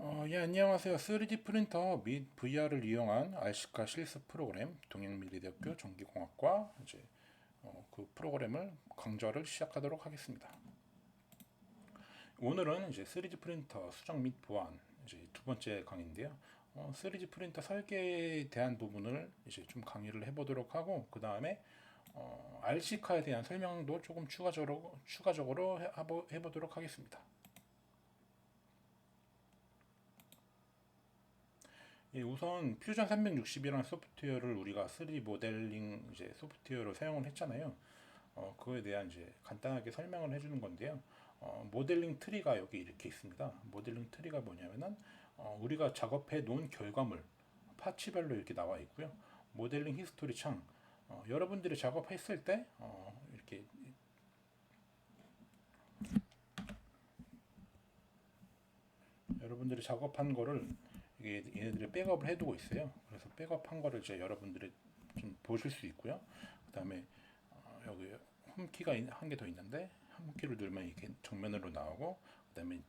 예, 안녕하세요. 3D 프린터 및 VR을 이용한 RC카 실습 프로그램 동양미래대학교 전기공학과 그 프로그램을 강좌를 시작하도록 하겠습니다. 오늘은 이제 3D 프린터 수정 및 보안 두 번째 강의인데요. 3D 프린터 설계에 대한 부분을 이제 좀 강의를 해보도록 하고 그 다음에 RC카에 대한 설명도 조금 추가적으로 해보도록 하겠습니다. 예, 우선 퓨전 360이라는 소프트웨어를 우리가 3D 모델링 소프트웨어로 사용을 했잖아요. 그거에 대한 간단하게 설명을 해주는 건데요. 모델링 트리가 여기 이렇게 있습니다. 모델링 트리가 뭐냐면은 우리가 작업해 놓은 결과물 파츠별로 이렇게 나와 있고요. 모델링 히스토리 창 여러분들이 작업했을 때 이렇게 여러분들이 작업한 거를 이게 얘네들이 백업을 해두고 있어요. 그래서 백업한 거를 이제 여러분들이 좀 보실 수 있고요. 그다음에 여기 홈키가 한 개 더 있는데 홈키를 누르면 이렇게 정면으로 나오고 그다음에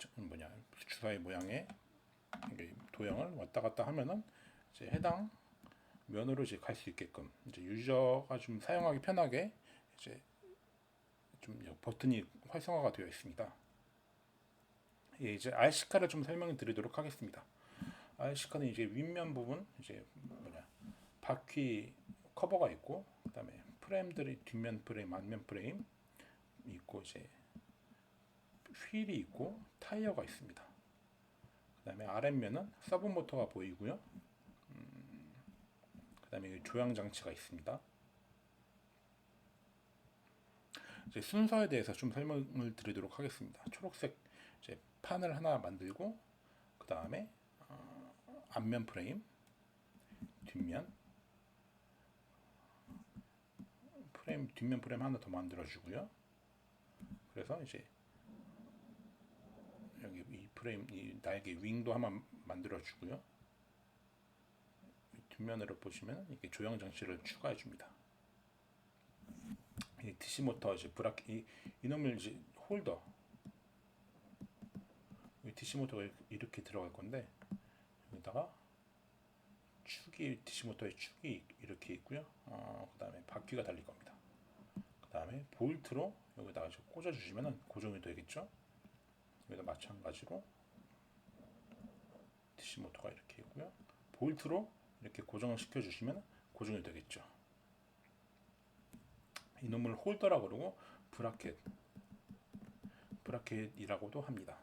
주사위 모양의 도형을 왔다 갔다 하면은 이제 해당 면으로 이제 갈 수 있게끔 이제 유저가 좀 사용하기 편하게 이제 좀 버튼이 활성화가 되어 있습니다. 예, 이제 RC카를 좀 설명을 드리도록 하겠습니다. RC카는 이제 윗면 부분 바퀴 커버가 있고 그다음에 프레임들이 뒷면 프레임, 앞면 프레임 있고 이제 휠이 있고 타이어가 있습니다. 그다음에 아랫면은 서브 모터가 보이고요. 그다음에 조향 장치가 있습니다. 이제 순서에 대해서 좀 설명을 드리도록 하겠습니다. 초록색 이제 판을 하나 만들고 그다음에 앞면 프레임, 뒷면 뒷면 프레임 하나 더 만들어 주고요. 그래서 이제 여기 이 프레임 이 날개 윙도 하나 만들어 주고요. 뒷면으로 보시면 이렇게 조형 장치를 추가해 줍니다. 이 DC 모터 이제 브라켓 이놈을 이제 홀더 이 DC 모터가 이렇게 들어갈 건데 여기다가 축이 DC 모터의 축이 이렇게 있고요. 그다음에 바퀴가 달릴 겁니다. 그다음에 볼트로 여기다가 꽂아 주시면은 고정이 되겠죠. 여기다 마찬가지로 DC 모터가 이렇게 있고요. 볼트로 이렇게 고정을 시켜 주시면 고정이 되겠죠. 이놈을 홀더라 그러고 브라켓이라고도 합니다.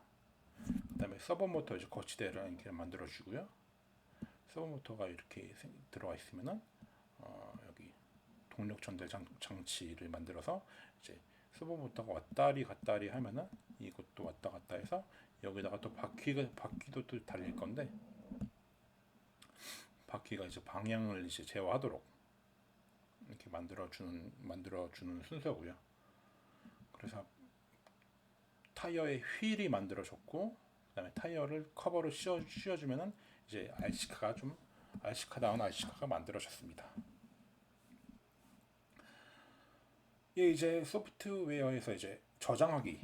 그다음에 서버 모터 이제 거치대를 이렇게 만들어 주고요. 서버 모터가 이렇게 들어가 있으면은 여기 동력 전달 장치를 만들어서 이제 서버 모터가 왔다리 갔다리 하면은 이것도 왔다 갔다 해서 여기다가 또 바퀴도 또 달릴 건데 바퀴가 이제 방향을 이제 제어하도록 이렇게 만들어주는 순서고요. 그래서 타이어의 휠이 만들어졌고 그다음에 타이어를 커버로 씌워주면은 이제 RC카다운 RC카가 만들어졌습니다. 이게 이제 소프트웨어에서 이제 저장하기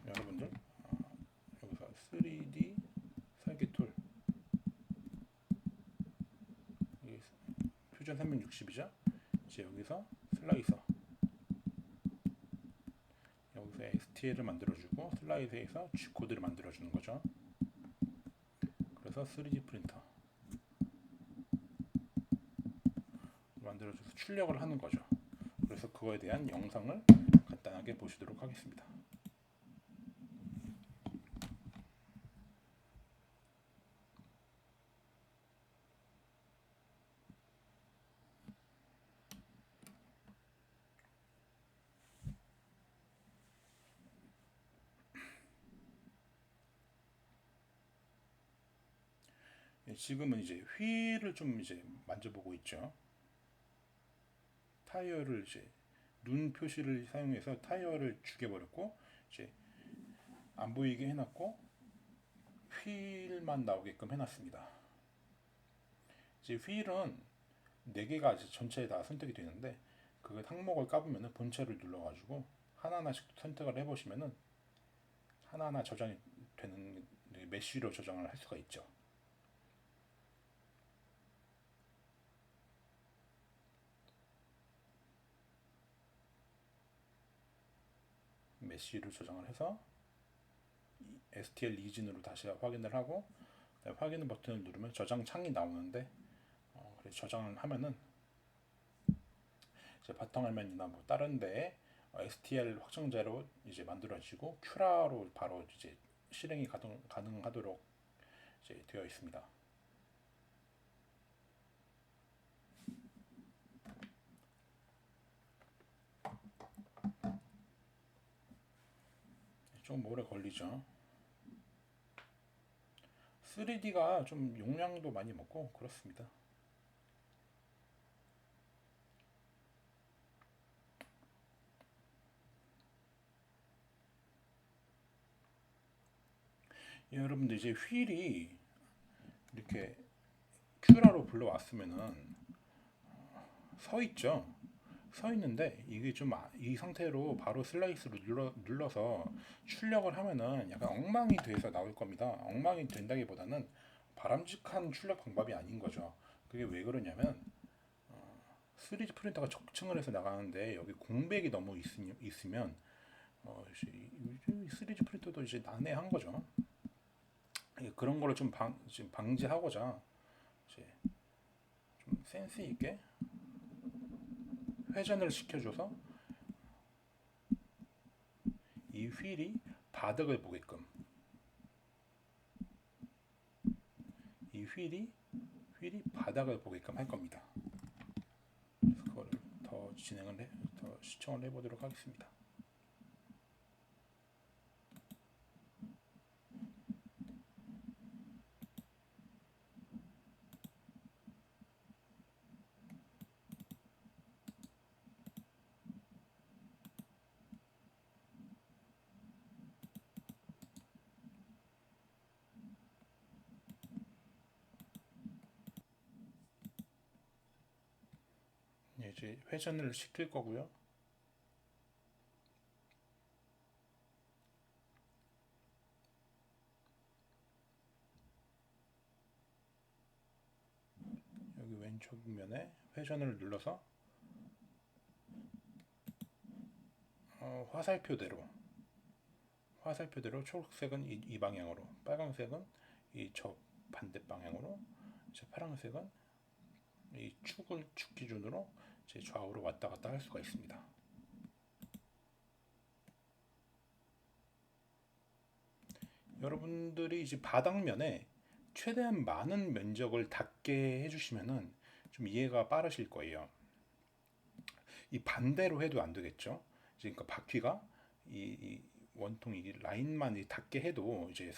여러분들 여기서 3D 설계 툴 퓨전 360이죠. 이제 여기서 슬라이서 여기서 STL을 만들어주고 슬라이서에서 G코드를 만들어주는 거죠. 그래서 3D 프린터 만들어줘서 출력을 하는 거죠. 그래서 그거에 대한 영상을 간단하게 보시도록 하겠습니다. 지금은 이제 휠을 좀 이제 만져보고 있죠. 타이어를 이제 눈 표시를 사용해서 타이어를 죽여버렸고 이제 안 보이게 해놨고 휠만 나오게끔 해놨습니다. 이제 휠은 4개가 이제 전체에 다 선택이 되는데 그 항목을 까보면 본체를 눌러가지고 하나하나씩 선택을 해보시면은 하나하나 저장이 되는 메쉬로 저장을 할 수가 있죠. 메쉬로 저장을 해서 STL 리진으로 다시 확인을 하고 확인 버튼을 누르면 저장 창이 나오는데 그래서 저장을 하면은 이제 바탕화면이나 뭐 다른데 STL 확장자로 이제 만들어지고 큐라로 바로 이제 실행이 가능하도록 이제 되어 있습니다. 좀 오래 걸리죠. 3D가 좀 용량도 많이 먹고 그렇습니다. 여러분들 이제 휠이 이렇게 큐라로 불러왔으면은 서 있죠. 서 있는데 이게 좀 이 상태로 바로 슬라이스로 눌러서 출력을 하면은 약간 엉망이 돼서 나올 겁니다. 엉망이 된다기보다는 바람직한 출력 방법이 아닌 거죠. 그게 왜 그러냐면 3D 프린터가 적층을 해서 나가는데 여기 공백이 너무 있으면 3D 프린터도 이제 난해한 거죠. 그런 거를 좀 지금 방지하고자 이제 좀 센스 있게 회전을 시켜줘서 이 휠이 바닥을 보게끔 이 휠이 바닥을 보게끔 할 겁니다. 그래서 그거를 더 시청을 해보도록 하겠습니다. 이제 회전을 시킬 거고요. 여기 왼쪽 면에 회전을 눌러서 화살표대로 초록색은 이 방향으로, 빨간색은 이 저 반대 방향으로, 이제 파란색은 이 축 기준으로 제 좌우로 왔다 갔다 할 수가 있습니다. 여러분들이 이제 바닥면에 최대한 많은 면적을 닿게 해주시면은 좀 이해가 빠르실 거예요. 이 반대로 해도 안 되겠죠. 그러니까 바퀴가 이 원통 이 라인만 닿게 해도 이제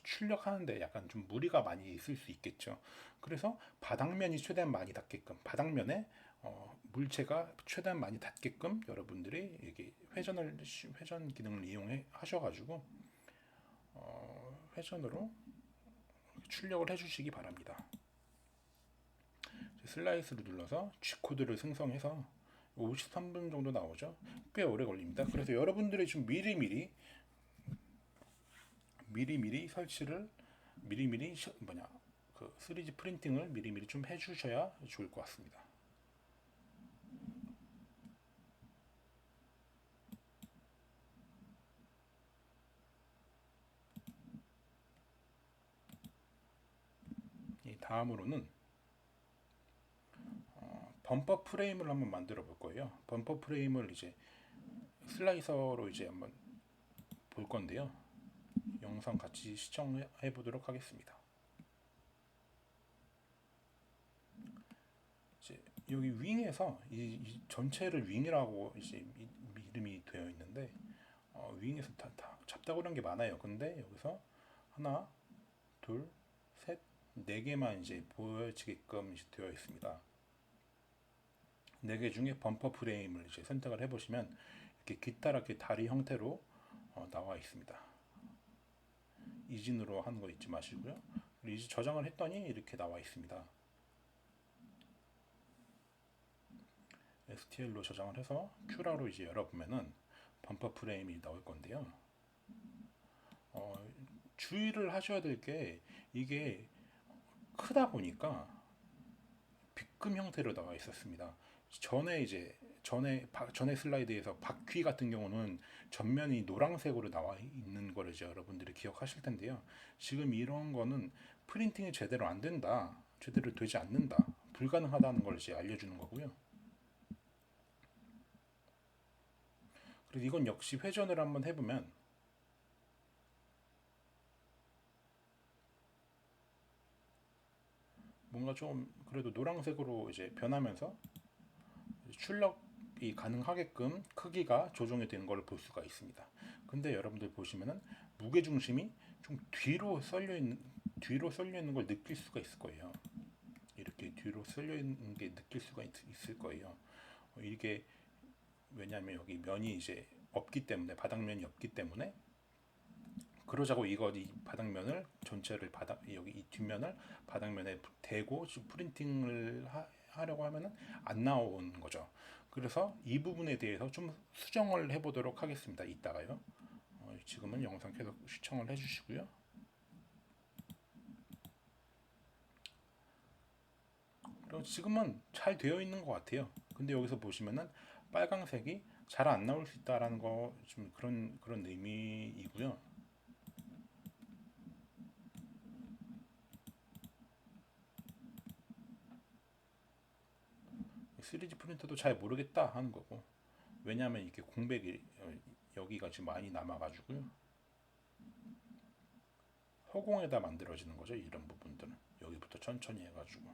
출력하는데 약간 좀 무리가 많이 있을 수 있겠죠. 그래서 바닥면이 최대한 많이 닿게끔 바닥면에 물체가 최대한 많이 닿게끔 여러분들이 이게 회전 기능을 이용해 하셔가지고 회전으로 출력을 해주시기 바랍니다. 슬라이스를 눌러서 G 코드를 생성해서 53분 정도 나오죠. 꽤 오래 걸립니다. 그래서 여러분들이 좀 미리미리 설치를 그 3D 프린팅을 미리미리 좀 해주셔야 좋을 것 같습니다. 이 다음으로는 범퍼 프레임을 한번 만들어 볼 거예요. 범퍼 프레임을 이제 슬라이서로 이제 한번 볼 건데요. 영상 같이 시청해 보도록 하겠습니다. 이제 여기 윙에서 이 전체를 윙이라고 이제 이름이 되어 있는데 윙에서 다 잡다구 그런 게 많아요. 근데 여기서 하나, 둘, 셋, 네 개만 이제 보여지게끔 이제 되어 있습니다. 네 개 중에 범퍼 프레임을 이제 선택을 해보시면 이렇게 기타랗게 다리 형태로 나와 있습니다. 이진으로 하는 거 잊지 마시고요. 이제 저장을 했더니 이렇게 나와 있습니다. STL로 저장을 해서 큐라로 이제 열어보면은 범퍼 프레임이 나올 건데요. 어, 주의를 하셔야 될 게 이게 크다 보니까 빗금 형태로 나와 있었습니다. 전에 슬라이드에서 바퀴 같은 경우는 전면이 노란색으로 나와 있는 거를 이제 여러분들이 기억하실 텐데요. 지금 이런 거는 프린팅이 제대로 안 된다, 제대로 되지 않는다, 불가능하다는 걸 이제 알려주는 거고요. 그리고 이건 역시 회전을 한번 해보면 뭔가 좀 그래도 노란색으로 이제 변하면서 출력이 가능하게끔 크기가 조정이 되는 걸 볼 수가 있습니다. 근데 여러분들 보시면은 무게 중심이 좀 뒤로 쏠려 있는 걸 느낄 수가 있을 거예요. 이렇게 뒤로 쏠려 있는 게 느낄 수가 있을 거예요. 이게 왜냐하면 여기 면이 이제 없기 때문에, 바닥면이 없기 때문에, 그러자고 이 바닥면을 전체를 여기 이 뒷면을 바닥면에 대고 프린팅을 하려고 하면은 안 나오는 거죠. 그래서 이 부분에 대해서 좀 수정을 해보도록 하겠습니다. 이따가요. 지금은 영상 계속 시청을 해주시고요. 그리고 지금은 잘 되어 있는 것 같아요. 근데 여기서 보시면은 빨강색이 잘 안 나올 수 있다라는 거 좀 그런 의미이고요. 3D 프린터도 잘 모르겠다 하는 거고, 왜냐하면 이게 공백이 여기가 지금 많이 남아가지고요. 허공에다 만들어지는 거죠. 이런 부분들은 여기부터 천천히 해가지고,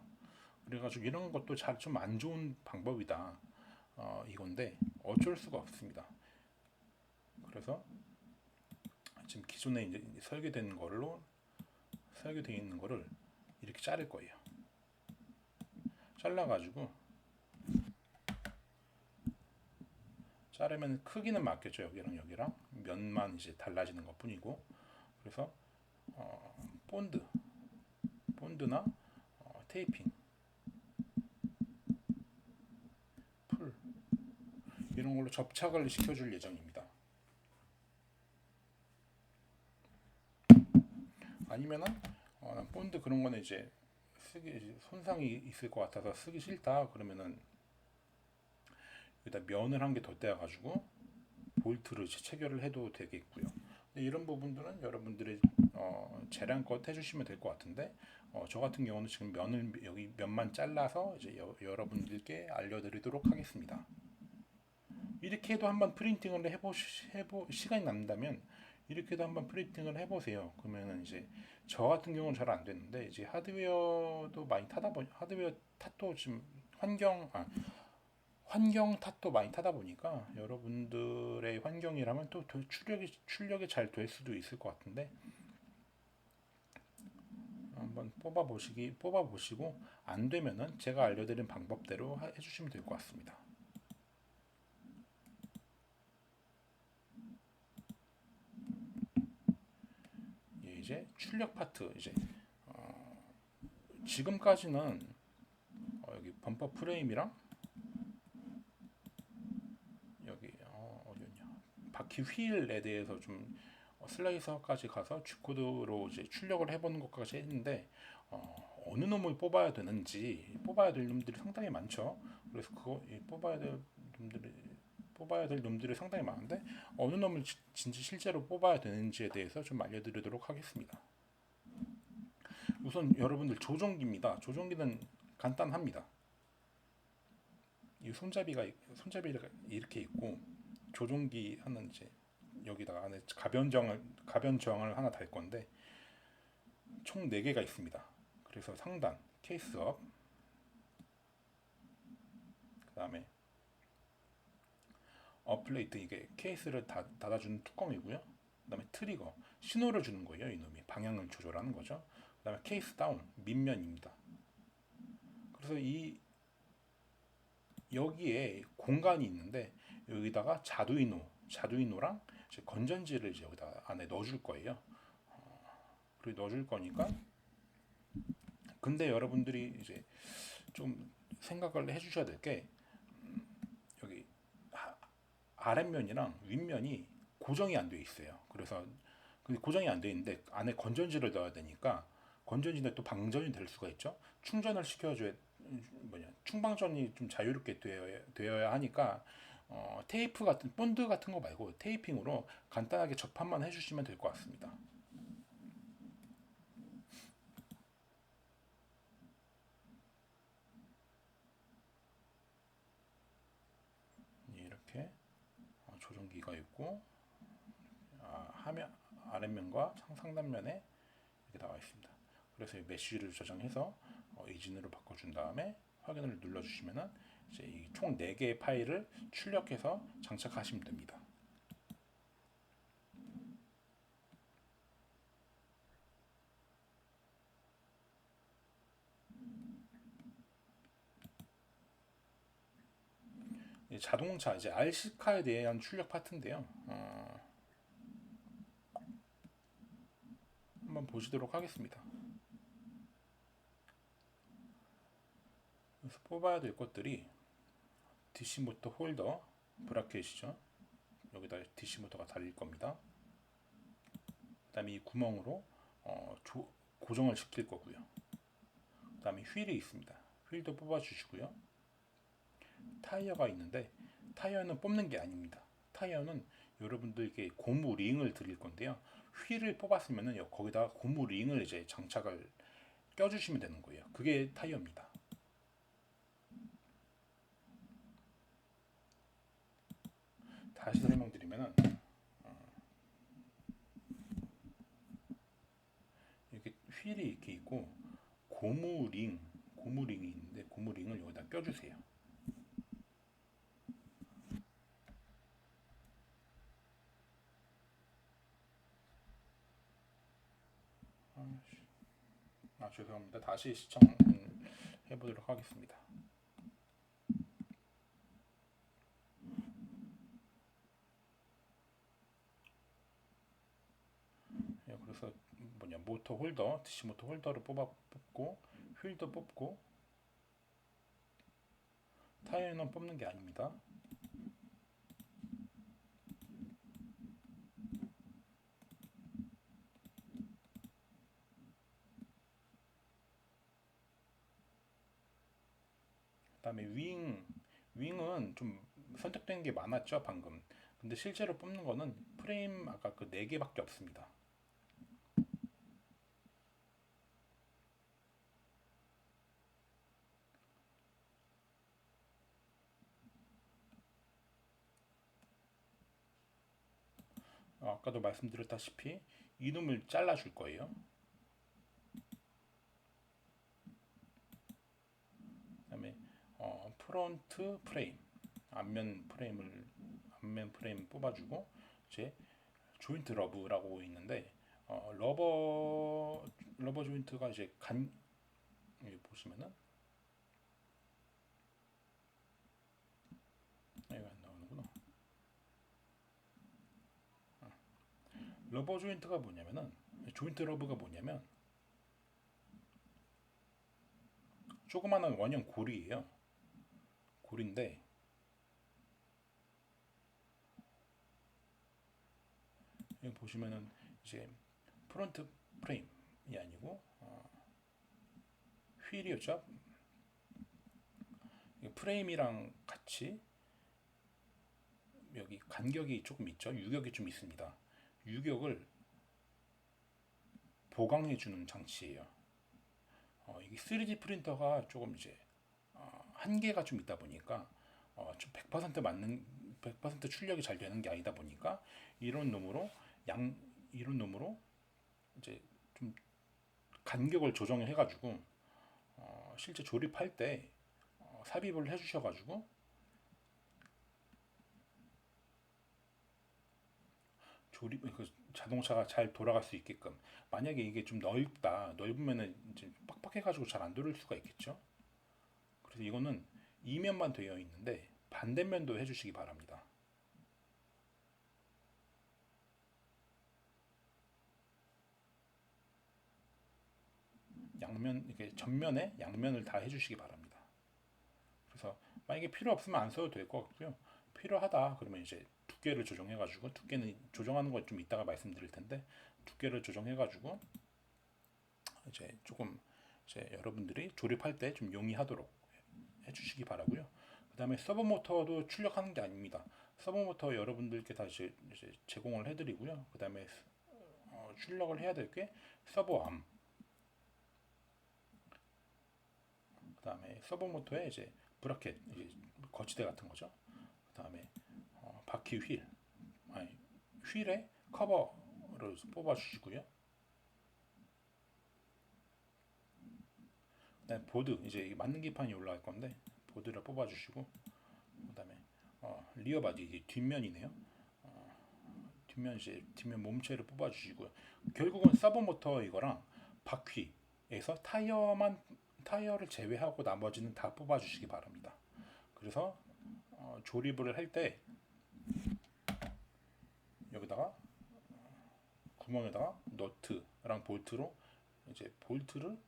그래가지고 이런 것도 잘 좀 안 좋은 방법이다, 이건데 어쩔 수가 없습니다. 그래서 지금 기존에 이제 설계되어 있는 거를 이렇게 자를 거예요. 잘라가지고, 자르면 크기는 맞겠죠. 여기랑 여기랑 면만 이제 달라지는 것 뿐이고. 그래서 본드 본드나 테이핑, 풀, 이런 걸로 접착을 시켜줄 예정입니다. 아니면은 본드 그런 거는 이제 쓰기 손상이 있을 것 같아서 쓰기 싫다 그러면은 여기다 면을 한 개 더 떼어가지고 볼트를 체결을 해도 되겠고요. 이런 부분들은 여러분들이 재량껏 해주시면 될 것 같은데, 저 같은 경우는 지금 여기 면만 잘라서 이제 여러분들께 알려드리도록 하겠습니다. 이렇게 해도 한번 프린팅을 시간이 남다면 이렇게도 한번 프린팅을 해보세요. 그러면은 이제 저 같은 경우는 잘 안 되는데, 이제 하드웨어도 많이 타다 보니 하드웨어 탓도 지금 환경 탓도 많이 타다 보니까 여러분들의 환경이라면 또 출력이 잘 될 수도 있을 것 같은데, 한번 뽑아보시고 안 되면은 제가 알려드린 방법대로 해주시면 될 것 같습니다. 이제 출력 파트, 이제 지금까지는 여기 범퍼 프레임이랑 여기 어디였냐, 바퀴 휠에 대해서 좀 슬라이서까지 가서 G코드로 이제 출력을 해보는 것까지 했는데, 어느 놈을 뽑아야 될 놈들이 상당히 많죠. 그래서 뽑아야 될 놈들이 상당히 많은데, 어느 놈을 진짜 실제로 뽑아야 되는지에 대해서 좀 알려드리도록 하겠습니다. 우선 여러분들 조종기입니다. 조종기는 간단합니다. 이 손잡이가 이렇게 있고, 조종기 하는 이제 여기다가 안에 가변저항을 하나 달 건데, 총 4개가 있습니다. 그래서 상단 케이스업, 그 다음에 업플레이트, 이게 케이스를 닫아주는 뚜껑이고요. 그 다음에 트리거, 신호를 주는 거예요. 이놈이 방향을 조절하는 거죠. 그 다음에 케이스 다운, 밑면입니다. 그래서 여기에 공간이 있는데, 여기다가 자두이노랑 건전지를 이제 여기다 안에 넣어줄 거예요. 그리고 넣어줄 거니까, 근데 여러분들이 이제 좀 생각을 해주셔야 될 게, 아랫면이랑 윗면이 고정이 안 돼 있어요. 그래서 근데 고정이 안 돼 있는데 안에 건전지를 넣어야 되니까 건전지는 또 방전이 될 수가 있죠. 충전을 시켜줘야 충방전이 좀 자유롭게 되어야 하니까 테이프 같은 본드 같은 거 말고 테이핑으로 간단하게 접합만 해주시면 될 것 같습니다. 이렇게 조종기가 있고 하면 아랫면과 상단면에 이렇게 나와 있습니다. 그래서 이 메시지를 저장해서 이진으로 바꿔준 다음에 확인을 눌러주시면은 이제 이 총 4개의 파일을 출력해서 장착하시면 됩니다. 자동차 이제 RC카에 대한 출력 파트인데요. 한번 보시도록 하겠습니다. 그래서 뽑아야 될 것들이 DC 모터 홀더 브라켓이죠. 여기다 DC 모터가 달릴 겁니다. 그다음에 이 구멍으로 고정을 시킬 거고요. 그다음에 휠이 있습니다. 휠도 뽑아 주시고요. 타이어가 있는데 타이어는 뽑는 게 아닙니다. 타이어는 여러분들께 고무 링을 드릴 건데요. 휠을 뽑았으면은 거기다 고무 링을 이제 장착을 껴주시면 되는 거예요. 그게 타이어입니다. 다시 설명드리면은 이렇게 휠이 이렇게 있고 고무링이 있는데 고무링을 여기다 껴주세요. 죄송합니다. 다시 시청해 보도록 하겠습니다. 그래서 모터 홀더, DC 모터 홀더를 뽑고 휠도 뽑고 타이어는 뽑는 게 아닙니다. 그다음에 윙은 좀 선택된 게 많았죠 방금. 근데 실제로 뽑는 거는 프레임 아까 그 4개밖에 없습니다. 아까도 말씀드렸다시피 이놈을 잘라 줄 거예요. 그다음에 프론트 프레임 앞면 프레임 뽑아주고 이제 조인트 러브라고 있는데 러버 조인트가 이제 여기 보시면은 이거 안 나오는구나. 러버 조인트가 뭐냐면은 조인트 러브가 뭐냐면 조그마한 원형 고리예요. 고리인데 여기 보시면은 이제 프론트 프레임이 아니고 휠이었죠. 프레임이랑 같이 여기 간격이 조금 있죠. 유격이 좀 있습니다. 유격을 보강해 주는 장치예요. 이게 3D 프린터가 조금 이제 한계가 좀 있다 보니까 좀 100% 맞는 100% 출력이 잘 되는 게 아니다 보니까 이런 놈으로 이런 놈으로 이제 좀 간격을 조정을 해가지고 실제 조립할 때 삽입을 해주셔가지고 그 자동차가 잘 돌아갈 수 있게끔. 만약에 이게 좀 넓으면은 이제 빡빡해가지고 잘 안 돌릴 수가 있겠죠. 그래서 이거는 이면만 되어 있는데 반대면도 해주시기 바랍니다. 이렇게 전면에 양면을 다 해주시기 바랍니다. 그래서 만약에 필요 없으면 안 써도 될 것 같고요. 필요하다 그러면 이제 두께를 조정해가지고, 두께는 조정하는 거 좀 이따가 말씀드릴 텐데, 두께를 조정해가지고 이제 조금 이제 여러분들이 조립할 때 좀 용이하도록 해주시기 바라고요. 그다음에 서버 모터도 출력하는 게 아닙니다. 서버 모터 여러분들께 다 이제 제공을 해드리고요. 그다음에 출력을 해야 될 게 서버암, 그다음에 서버 모터에 이제 브라켓, 이제 거치대 같은 거죠. 그다음에 바퀴 휠, 아니 휠에 커버를 뽑아 주시고요. 그다음에 보드, 이제 맞는 기판이 올라갈 건데 보드를 뽑아 주시고, 그다음에 리어 바디, 뒷면이네요. 뒷면, 이제 뒷면 몸체를 뽑아 주시고요. 결국은 서버 모터 이거랑 바퀴에서 타이어를 제외하고 나머지는 다 뽑아 주시기 바랍니다. 그래서 조립을 할 때 여기다가 구멍에다가 너트랑 볼트로 이제 볼트를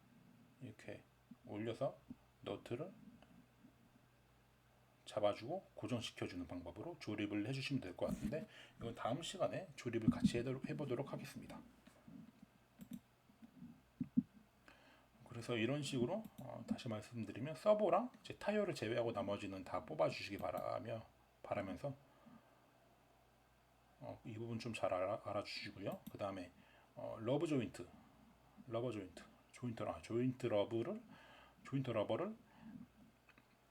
이렇게 올려서 너트를 잡아주고 고정시켜주는 방법으로 조립을 해주시면 될 것 같은데, 이건 다음 시간에 조립을 같이 해보도록 하겠습니다. 그래서 이런 식으로 다시 말씀드리면 서버랑 이제 타이어를 제외하고 나머지는 다 뽑아주시기 바라면서 이 부분 좀 잘 알아주시고요. 그 다음에 러브 조인트, 조인트 러버를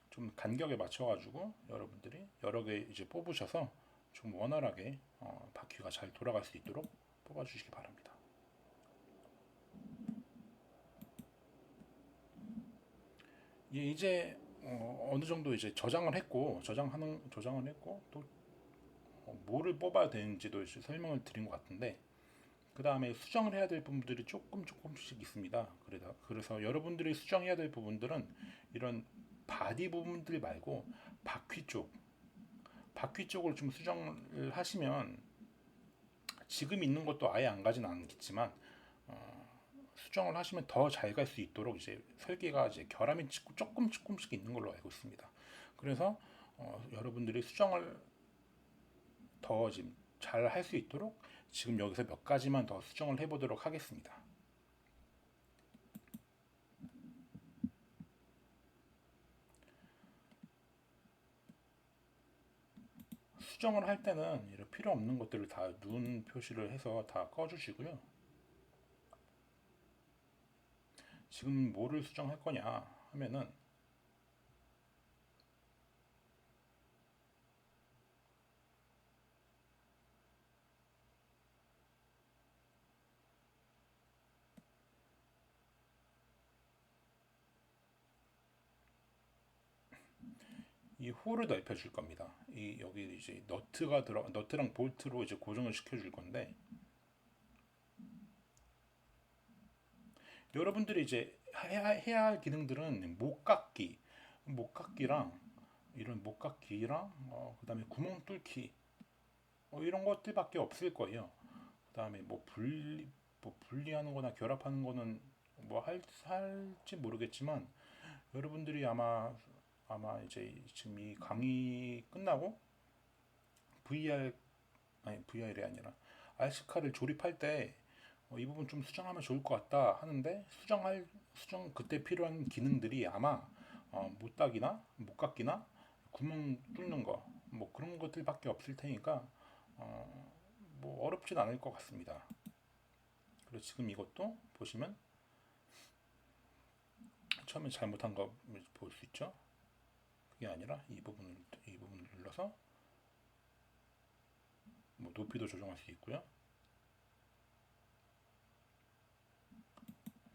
좀 간격에 맞춰가지고 여러분들이 여러 개 이제 뽑으셔서 좀 원활하게 바퀴가 잘 돌아갈 수 있도록 뽑아주시기 바랍니다. 예, 이제 어느 정도 이제 저장을 했고 또 뭐를 뽑아야 되는지도 설명을 드린 것 같은데, 그 다음에 수정을 해야 될 부분들이 조금씩 있습니다. 그래서 여러분들이 수정해야 될 부분들은 이런 바디 부분들 말고 바퀴 쪽을 좀 수정을 하시면, 지금 있는 것도 아예 안 가진 않겠지만 수정을 하시면 더 잘 갈 수 있도록 이제 설계가 이제 결함이 조금씩 있는 걸로 알고 있습니다. 그래서 여러분들이 수정을 더 지금 잘 할 수 있도록 지금 여기서 몇 가지만 더 수정을 해보도록 하겠습니다. 수정을 할 때는 이런 필요 없는 것들을 다 눈 표시를 해서 다 꺼주시고요. 지금 뭐를 수정할 거냐 하면은 이 홀을 넓혀 줄 겁니다. 이 여기 이제 너트랑 볼트로 이제 고정을 시켜 줄 건데, 여러분들이 이제 해야 할 기능들은 목깎기랑 이런 목깎기랑 그다음에 구멍 뚫기, 이런 것들밖에 없을 거예요. 그다음에 뭐 분리하는 거나 결합하는 거는 뭐 할지 모르겠지만, 여러분들이 아마 이제 지금 이 강의 끝나고 VR이 아니라 RC카를 조립할 때 이 부분 좀 수정하면 좋을 것 같다 하는데, 그때 필요한 기능들이 아마 못깎기나 구멍 뚫는 거, 뭐 그런 것들밖에 없을 테니까 뭐 어렵진 않을 것 같습니다. 그래서 지금 이것도 보시면 처음에 잘못한 거 볼 수 있죠. 그게 아니라 이 부분을 눌러서 뭐 높이도 조정할 수 있고요.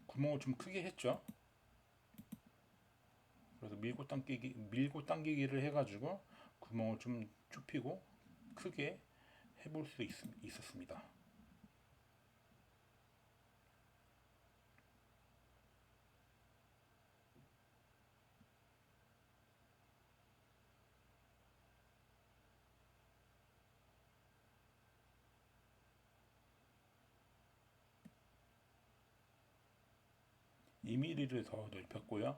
구멍을 좀 크게 했죠. 그래서 밀고 당기기를 해가지고 구멍을 좀 좁히고 크게 해볼 수 있었습니다. 이 m m 더 넓혔고요.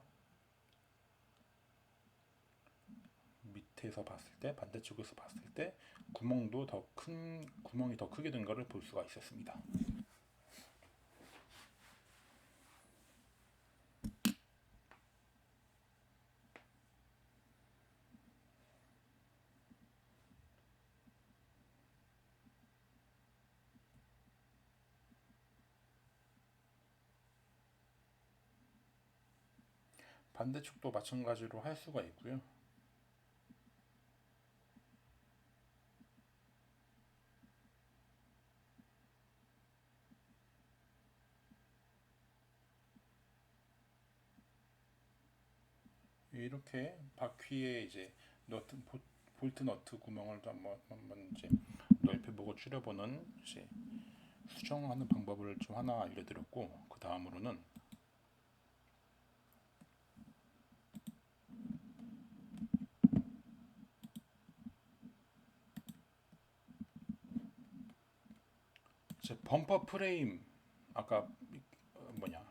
밑에서 봤을 때, 반대쪽에서 봤을 때 구멍도 더 큰, 구멍이 더 크게 된 것을 볼 수가 있었습니다. 반대쪽도 마찬가지로 할 수가 있고요. 이렇게 바퀴에 이제 볼트 너트 구멍을 한번 이제 넓혀보고 줄여보는 이제 수정하는 방법을 좀 하나 알려드렸고, 그 다음으로는 이제 범퍼 프레임, 아까 뭐냐,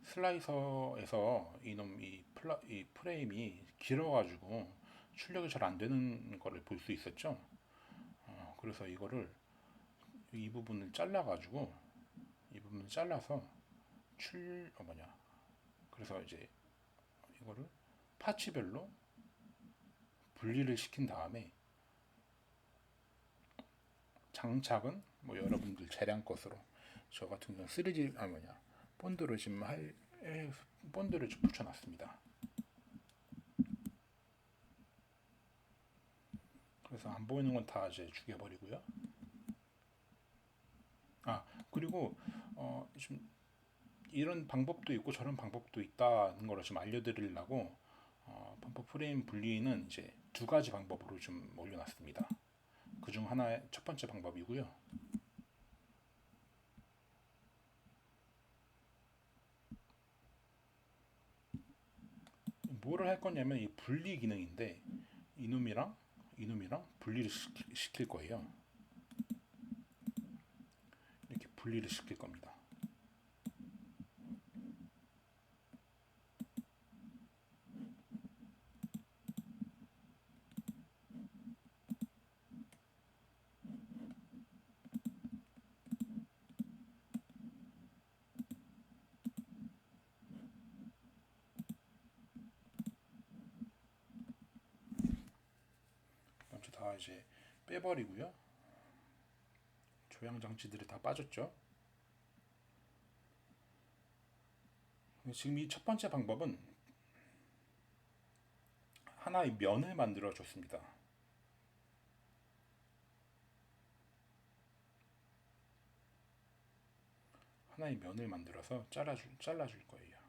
슬라이서에서 이 프레임이 길어가지고 출력이 잘 안 되는 거를 볼 수 있었죠. 그래서 이 부분을 잘라가지고 이 부분을 잘라서 그래서 이제 이거를 파츠별로 분리를 시킨 다음에 장착은 뭐 여러분들 재량 것으로, 저 같은 경우는 3G 본드를 지금 본드를 좀 붙여놨습니다. 그래서 안 보이는 건 다 이제 죽여버리고요. 그리고 좀 이런 방법도 있고 저런 방법도 있다는 걸 좀 알려드리려고 범퍼 프레임 분리는 이제 두 가지 방법으로 좀 올려놨습니다. 그중 하나의 첫 번째 방법이고요. 뭐를 할 거냐면 이 분리 기능인데 이놈이랑 분리를 시킬 거예요. 이렇게 분리를 시킬 겁니다. 먼저 다 이제 빼버리고요. 조향 장치들이 다 빠졌죠. 지금 이 첫 번째 방법은 하나의 면을 만들어 줬습니다. 하나의 면을 만들어서 잘라줄 거예요.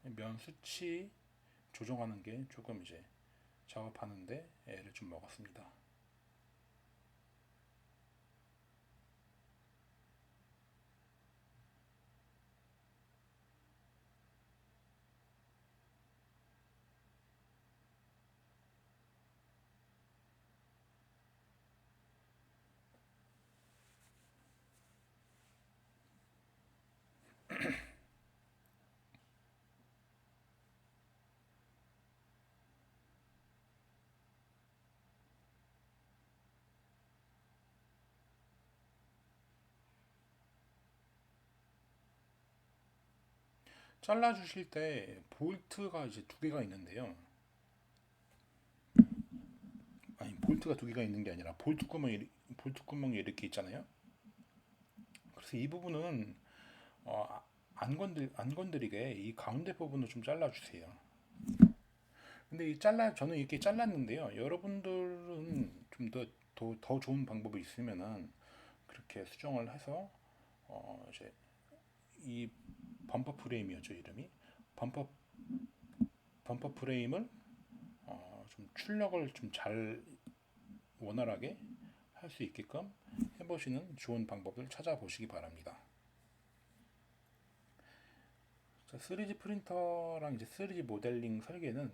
면 수치 조정하는 게 조금 이제 작업하는데 애를 좀 먹었습니다. 잘라주실 때 볼트가 이제 두 개가 있는데요. 아니, 볼트가 두 개가 있는 게 아니라 볼트 구멍이 이렇게 있잖아요. 그래서 이 부분은 안 건드리게 이 가운데 부분을 좀 잘라주세요. 근데 저는 이렇게 잘랐는데요. 여러분들은 좀 더 좋은 방법이 있으면은 그렇게 수정을 해서 이제 이 범퍼 프레임이었죠, 이름이. 범퍼 범퍼 프레임을 좀 출력을 좀 잘 원활하게 할 수 있게끔 해보시는 좋은 방법을 찾아보시기 바랍니다. 3D 프린터랑 이제 3D 모델링 설계는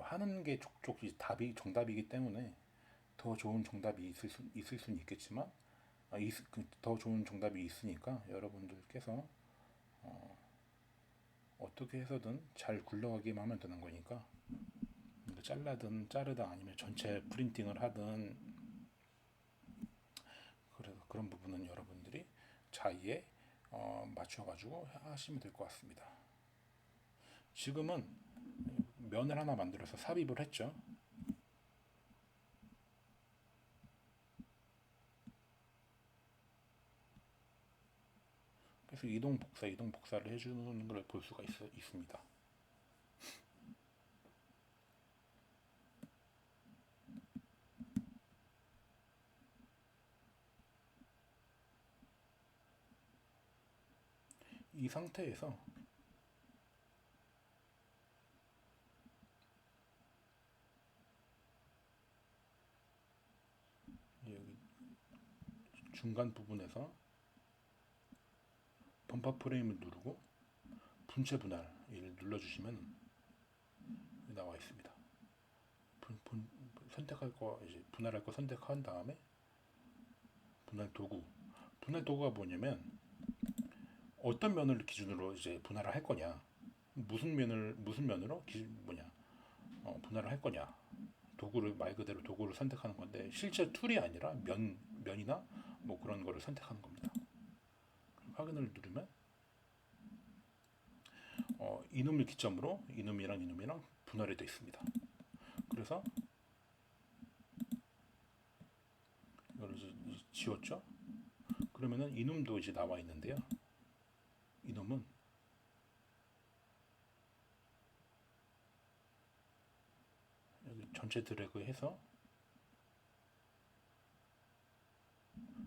하는 게 족족 답이 정답이기 때문에 더 좋은 정답이 있을 수는 있겠지만 더 좋은 정답이 있으니까 여러분들께서 어떻게 해서든 잘 굴러가기만 하면 되는 거니까 잘라든 자르든 아니면 전체 프린팅을 하든, 그래서 그런 부분은 여러분들이 자의에 맞춰가지고 하시면 될 것 같습니다. 지금은 면을 하나 만들어서 삽입을 했죠. 그래서 이동 복사를 해주는 걸 볼 수가 있습니다. 이 상태에서 여기 중간 부분에서 범퍼 프레임을 누르고 분체 분할을 눌러주시면 나와 있습니다. 선택할 거, 이제 분할할 거 선택한 다음에 분할 도구가 뭐냐면 어떤 면을 기준으로 이제 분할을 할 거냐, 무슨 면으로 분할을 할 거냐, 도구를 말 그대로 도구를 선택하는 건데, 실제 툴이 아니라 면이나 뭐 그런 거를 선택하는 겁니다. 확인을 누르면 이놈을 기점으로 이놈이랑 분할이 되어 있습니다. 그래서 이걸 이제 지웠죠. 그러면은 이놈도 이제 나와 있는데요. 이놈은 여기 전체 드래그해서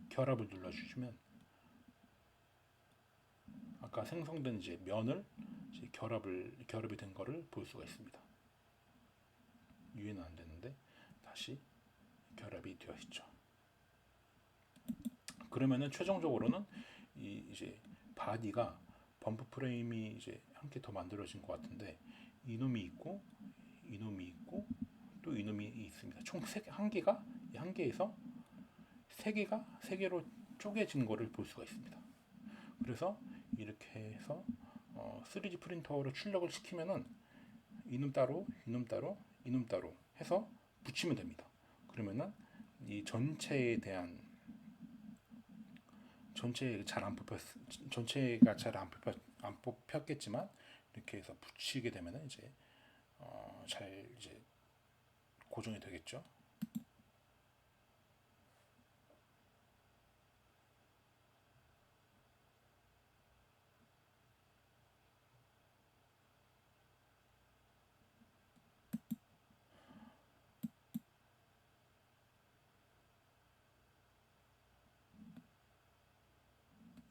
결합을 눌러주시면 아까 생성된 이제 면을 이제 결합이 된 거를 볼 수가 있습니다. 위에는 안 되는데 다시 결합이 되어 있죠. 그러면은 최종적으로는 이제 바디가 범프 프레임이 이제 한 개 더 만들어진 것 같은데, 이놈이 있고 또 이놈이 있습니다. 총 한 개에서 세 개로 쪼개진 거를 볼 수가 있습니다. 그래서 이렇게 해서 3D 프린터로 출력을 시키면은 이놈 따로 해서 붙이면 됩니다. 그러면은 이 전체가 잘 안 뽑혔겠지만 이렇게 해서 붙이게 되면은 이제 잘 이제 고정이 되겠죠.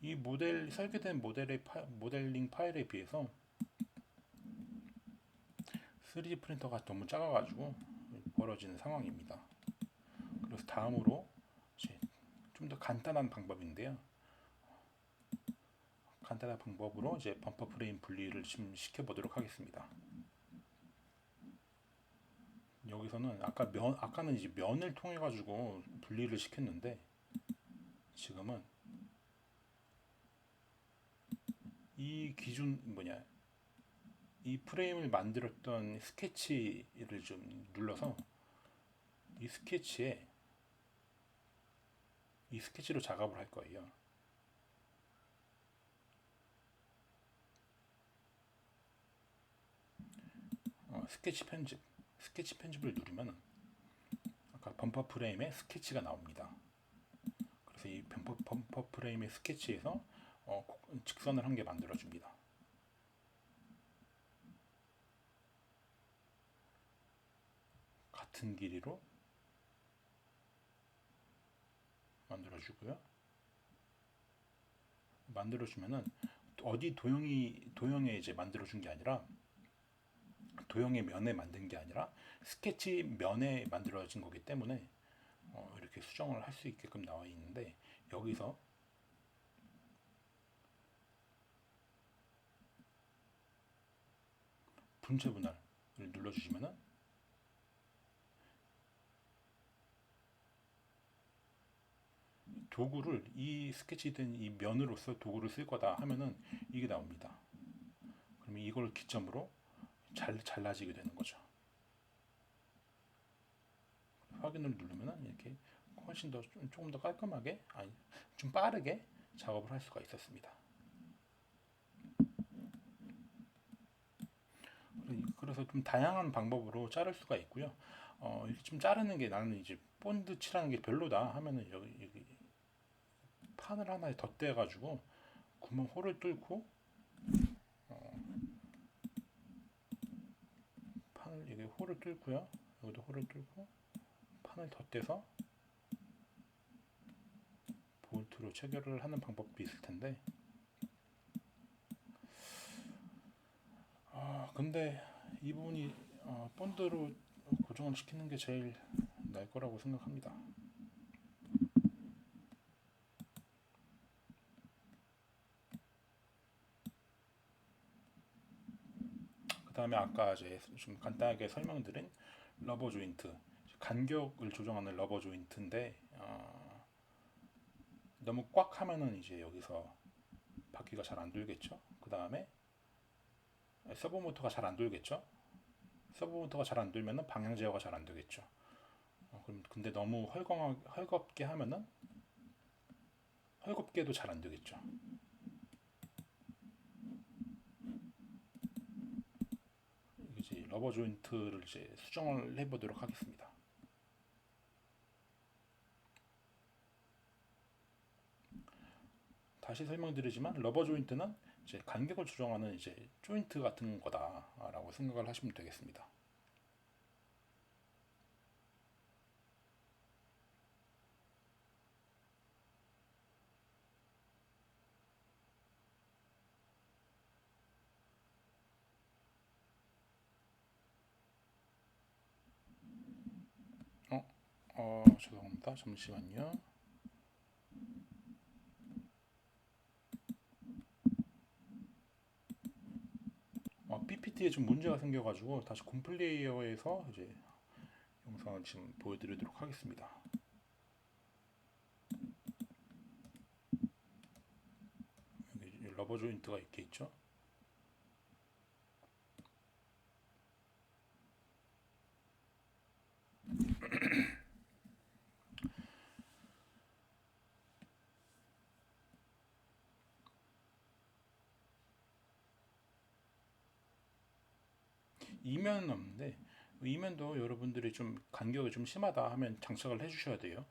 이 설계된 모델링 파일에 비해서 3D 프린터가 너무 작아가지고 벌어지는 상황입니다. 그래서 다음으로 좀 더 간단한 방법인데요. 간단한 방법으로 이제 범퍼 프레임 분리를 좀 시켜보도록 하겠습니다. 여기서는 아까는 이제 면을 통해 가지고 분리를 시켰는데, 지금은 이 이 프레임을 만들었던 스케치를 좀 눌러서 이 스케치로 작업을 할 거예요. 스케치 편집을 누르면 아까 범퍼 프레임의 스케치가 나옵니다. 그래서 이 범퍼 프레임의 스케치에서 직선을 한 개 만들어 줍니다. 같은 길이로 만들어 주고요. 만들어 주면은 어디 도형에 이제 만들어 준 게 아니라, 도형의 면에 만든 게 아니라 스케치 면에 만들어진 거기 때문에 이렇게 수정을 할 수 있게끔 나와 있는데, 여기서 분체 분할을 눌러주시면은 도구를 이 스케치된 이 면으로서 도구를 쓸 거다 하면은 이게 나옵니다. 그러면 이걸 기점으로 잘라지게 되는 거죠. 확인을 누르면은 이렇게 훨씬 더 조금 더 깔끔하게, 아니 좀 빠르게 작업을 할 수가 있었습니다. 그래서 좀 다양한 방법으로 자를 수가 있고요. 이렇게 좀 자르는 게 나는 이제 본드 칠하는 게 별로다 하면은 여기 판을 하나에 덧대 가지고 구멍 홀을 뚫고 판을 여기 홀을 뚫고요. 여기도 홀을 뚫고 판을 덧대서 볼트로 체결을 하는 방법도 있을 텐데, 근데 이 부분이 본드로 고정을 시키는 게 제일 나을 거라고 생각합니다. 그 다음에 아까 이제 좀 간단하게 설명드린 러버 조인트, 간격을 조정하는 러버 조인트인데, 너무 꽉 하면은 이제 여기서 바퀴가 잘 안 돌겠죠. 그 다음에 서브 모터가 잘 안 돌겠죠. 서브 모터가 잘 안 돌면은 방향 제어가 잘 안 되겠죠. 그럼 근데 너무 헐겁게 하면은 헐겁게도 잘 안 되겠죠. 이제 러버 조인트를 이제 수정을 해보도록 하겠습니다. 다시 설명드리지만 러버 조인트는 이제 간격을 조정하는 이제 조인트 같은 거다라고 생각을 하시면 되겠습니다. 죄송합니다. 잠시만요. PPT에 좀 문제가 생겨가지고 다시 곰플레이어에서 이제 영상을 지금 보여드리도록 하겠습니다. 여기 러버 조인트가 이렇게 있죠. 이면은 없는데, 이면도 여러분들이 좀 간격이 좀 심하다 하면 장착을 해주셔야 돼요.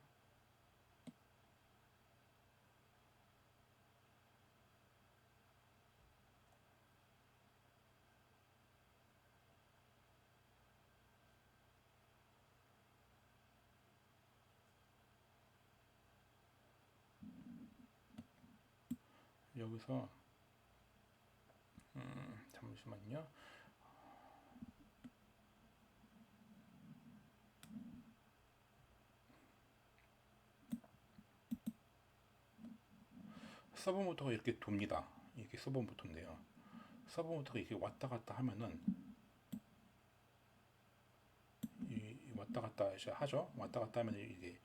여기서 잠시만요. 서브 모터가 이렇게 돕니다. 이게 서브 모터인데요. 서브 모터가 이렇게 왔다 갔다 하면은 왔다 갔다 이제 하죠. 왔다 갔다 하면 이게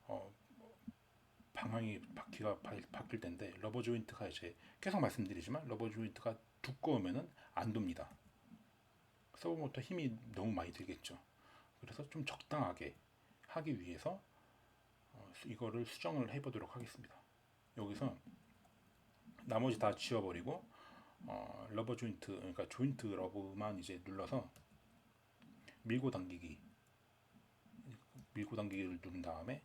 어, 방향이 바퀴가 바뀔 텐데, 러버 조인트가 이제 계속 말씀드리지만 러버 조인트가 두꺼우면은 안 돕니다. 서브 모터 힘이 너무 많이 들겠죠. 그래서 좀 적당하게 하기 위해서 이거를 수정을 해보도록 하겠습니다. 여기서 나머지 다 지워버리고 러버 조인트, 그러니까 조인트 러브만 이제 눌러서 밀고 당기기를 누른 다음에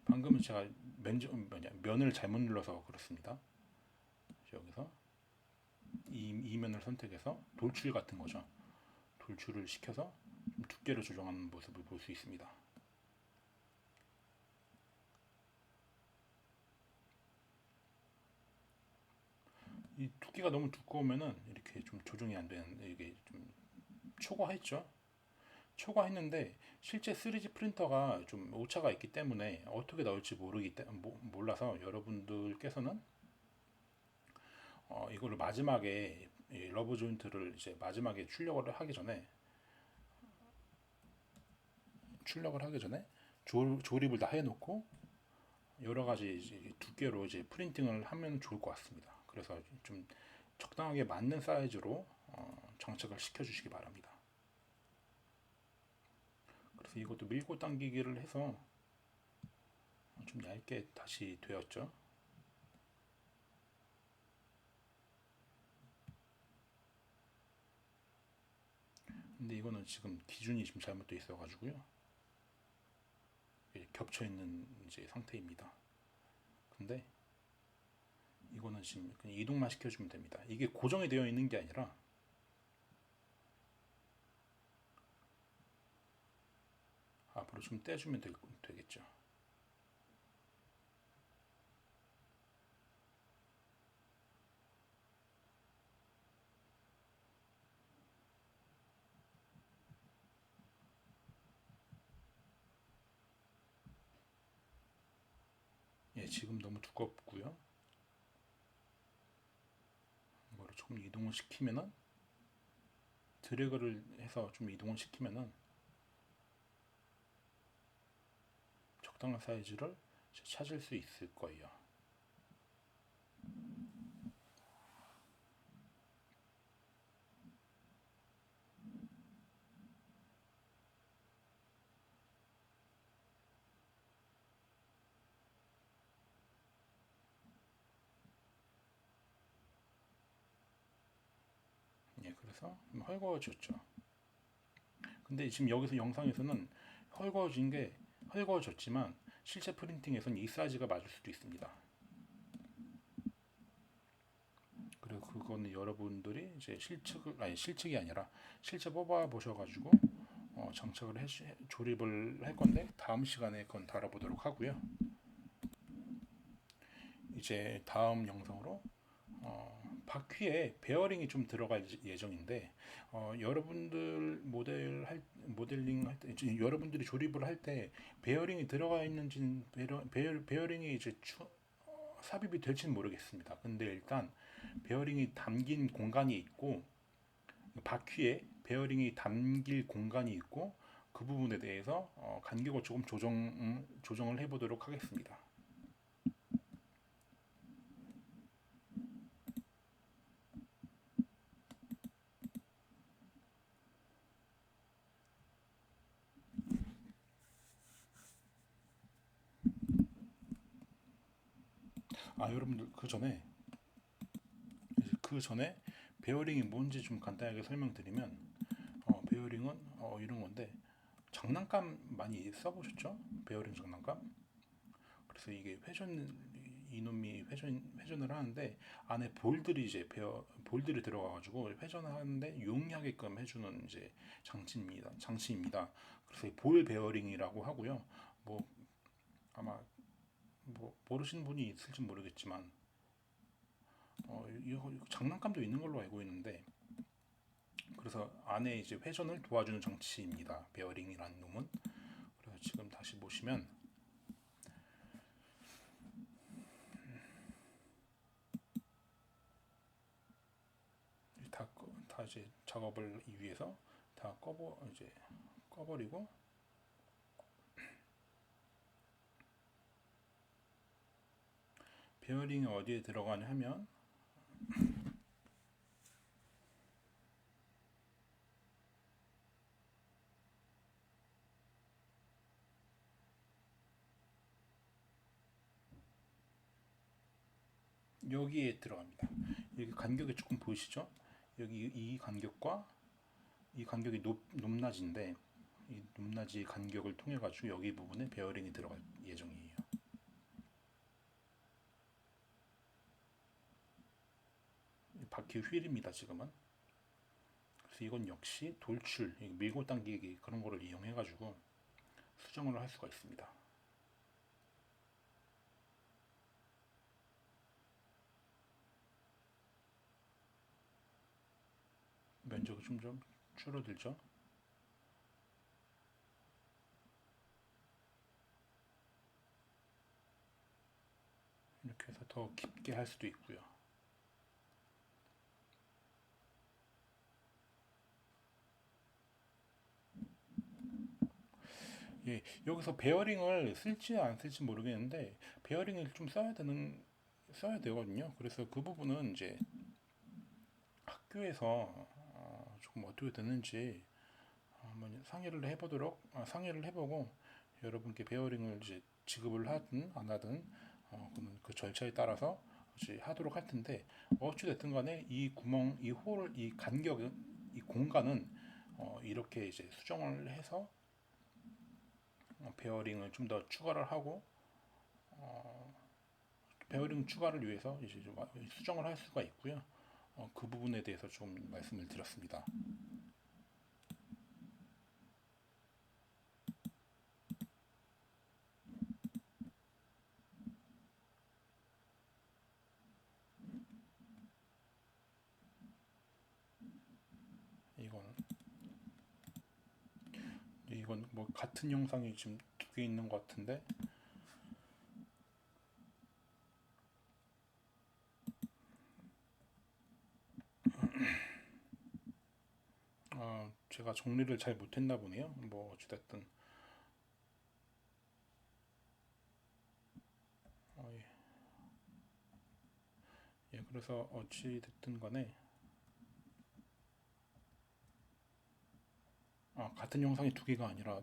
방금은 제가 면을 잘못 눌러서 그렇습니다. 여기서 이 면을 선택해서 돌출 같은 거죠. 돌출을 시켜서 좀 두께를 조정하는 모습을 볼 수 있습니다. 이 두께가 너무 두꺼우면은 이렇게 좀 조정이 안 되는, 이게 좀 초과했죠. 초과했는데 실제 3D 프린터가 좀 오차가 있기 때문에 어떻게 나올지 몰라서 여러분들께서는 이거를 마지막에 러브 조인트를 이제 마지막에 출력을 하기 전에 조립을 다 해놓고 여러 가지 이제 두께로 이제 프린팅을 하면 좋을 것 같습니다. 그래서 좀 적당하게 맞는 사이즈로 장착을 시켜주시기 바랍니다. 그래서 이것도 밀고 당기기를 해서 좀 얇게 다시 되었죠. 근데 이거는 지금 기준이 지금 잘못되어 있어가지고요. 겹쳐 있는 이제 상태입니다. 근데 이거는 지금 그냥 이동만 시켜주면 됩니다. 이게 고정이 되어 있는 게 아니라 앞으로 좀 떼주면 되겠죠. 예, 지금 너무 두껍고요. 이거를 조금 이동을 시키면은 드래그를 해서 좀 이동을 시키면은 적당한 사이즈를 찾을 수 있을 거예요. 예, 그래서 헐거워졌죠. 근데 지금 여기서 영상에서는 헐거워진 게 헐거워졌지만 실제 프린팅에서는 이 사이즈가 맞을 수도 있습니다. 그리고 그거는 여러분들이 이제 실측이 아니라 실제 뽑아 보셔가지고 장착을 조립을 할 건데 다음 시간에 그건 다뤄보도록 하고요. 이제 다음 영상으로 바퀴에 베어링이 좀 들어갈 예정인데 여러분들 모델링 할 때, 여러분들이 조립을 할 때 베어링이 들어가 있는지 베어링이 이제 삽입이 될지는 모르겠습니다. 근데 일단 베어링이 담긴 공간이 있고 바퀴에 베어링이 담길 공간이 있고 그 부분에 대해서 간격을 조금 조정을 해보도록 하겠습니다. 여러분들 그 전에 베어링이 뭔지 좀 간단하게 설명드리면 베어링은 이런 건데 장난감 많이 써보셨죠? 베어링 장난감? 그래서 이게 이놈이 회전을 하는데 안에 볼들이 들어가가지고 회전을 하는데 용이하게끔 해주는 이제 장치입니다. 그래서 볼 베어링이라고 하고요. 뭐 아마 뭐 모르시는 분이 있을지 모르겠지만 이 장난감도 있는 걸로 알고 있는데 그래서 안에 이제 회전을 도와주는 장치입니다. 베어링이라는 놈은. 그래서 지금 다시 보시면 다 이제 작업을 위해서 다 꺼버리고 베어링이 어디에 들어가냐 하면 여기에 들어갑니다. 여기 간격이 조금 보이시죠? 여기 이 간격과 이 간격이 높낮인데 이 높낮이 간격을 통해 가지고 여기 부분에 베어링이 들어갈 예정이에요. 바퀴 휠입니다. 지금은. 그래서 이건 역시 돌출, 밀고 당기기 그런 거를 이용해 가지고 수정을 할 수가 있습니다. 면적이 좀 줄어들죠. 이렇게 해서 더 깊게 할 수도 있고요. 예, 여기서 베어링을 쓸지 안 쓸지 모르겠는데 베어링을 좀 써야 되거든요. 그래서 그 부분은 이제 학교에서 조금 어떻게 되는지 한번 상의를 해보고 여러분께 베어링을 이제 지급을 하든 안 하든 그는 그 절차에 따라서 이제 하도록 할 텐데 어찌 됐든 간에 이 구멍, 이 간격은 이 공간은 이렇게 이제 수정을 해서 베어링을 좀 더 추가를 하고 베어링 추가를 위해서 이제 좀 수정을 할 수가 있고요. 그 부분에 대해서 좀 말씀을 드렸습니다. 이건 이건 뭐 같은 영상이 지금 두 개 있는 것 같은데 제가 정리를 잘 못했나 보네요. 뭐 어찌됐든 예. 예, 그래서 어찌됐든 간에 같은 영상이 두 개가 아니라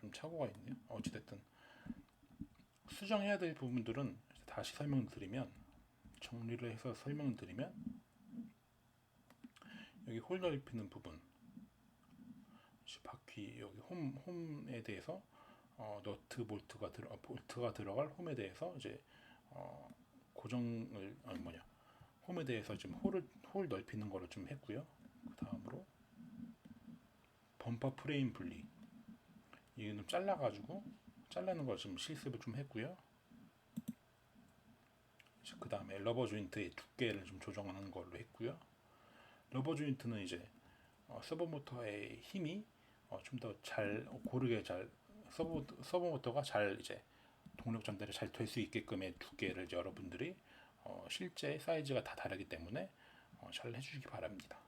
좀 착오가 있네요. 어찌됐든 수정해야 될 부분들은 다시 설명드리면 정리를 해서 설명드리면 여기 홀 넓히는 부분 바퀴 여기 홈에 대해서 볼트가 들어갈 홈에 대해서 이제 어, 고정을 홈에 대해서 지금 홀 넓히는 거를 좀 했고요. 그 다음으로 범퍼 프레임 분리 이거는 잘라는 거 좀 실습을 좀 했고요. 그 다음에 러버 조인트의 두께를 좀 조정하는 걸로 했고요. 러버 조인트는 이제 서버 모터의 힘이 좀 더 잘 고르게 잘 서버 모터가 잘 이제 동력 전달이 잘 될 수 있게끔의 두께를 여러분들이 실제 사이즈가 다 다르기 때문에 잘 해주시기 바랍니다.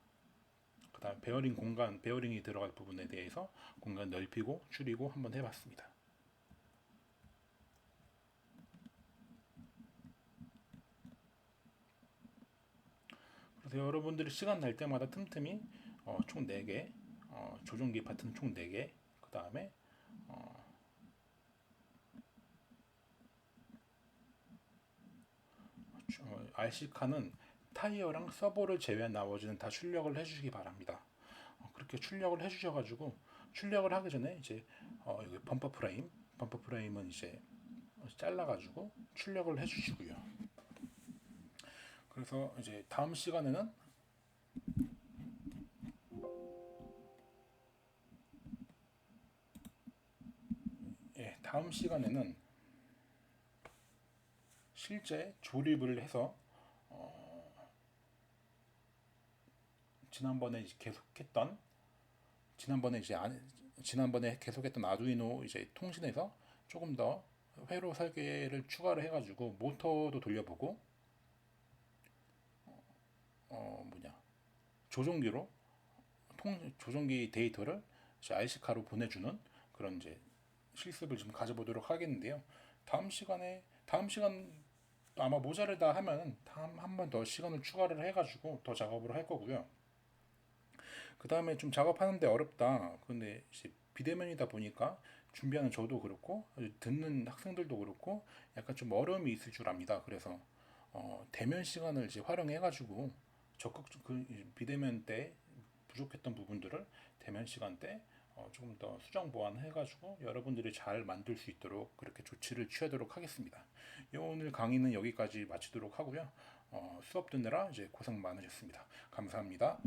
그다음 베어링이 들어갈 부분에 대해서 공간 넓히고 줄이고 한번 해봤습니다. 그래서 여러분들이 시간 날 때마다 틈틈이 총 4개, 조종기 파트는 총 4개, 그 다음에 RC카는 타이어랑 서버를 제외한 나머지는 다 출력을 해주시기 바랍니다. 그렇게 출력을 해주셔가지고 출력을 하기 전에 이제 여기 범퍼 프레임은 이제 잘라가지고 출력을 해주시고요. 그래서 이제 다음 시간에는 실제 조립을 해서 지난번에 계속했던 지난번에 이제 지난번에 계속했던 아두이노 이제 통신에서 조금 더 회로 설계를 추가를 해가지고 모터도 돌려보고 뭐냐 조종기로 조종기 데이터를 이제 RC카로 보내주는 그런 이제 실습을 좀 가져보도록 하겠는데요. 다음 시간 아마 모자르다 하면 다음 한 번 더 시간을 추가를 해가지고 더 작업을 할 거고요. 그 다음에 좀 작업하는데 어렵다. 근데 이제 비대면이다 보니까 준비하는 저도 그렇고 듣는 학생들도 그렇고 약간 좀 어려움이 있을 줄 압니다. 그래서 대면 시간을 이제 활용해가지고 적극 비대면 때 부족했던 부분들을 대면 시간 때 조금 더 수정 보완해가지고 여러분들이 잘 만들 수 있도록 그렇게 조치를 취하도록 하겠습니다. 오늘 강의는 여기까지 마치도록 하고요. 수업 듣느라 이제 고생 많으셨습니다. 감사합니다.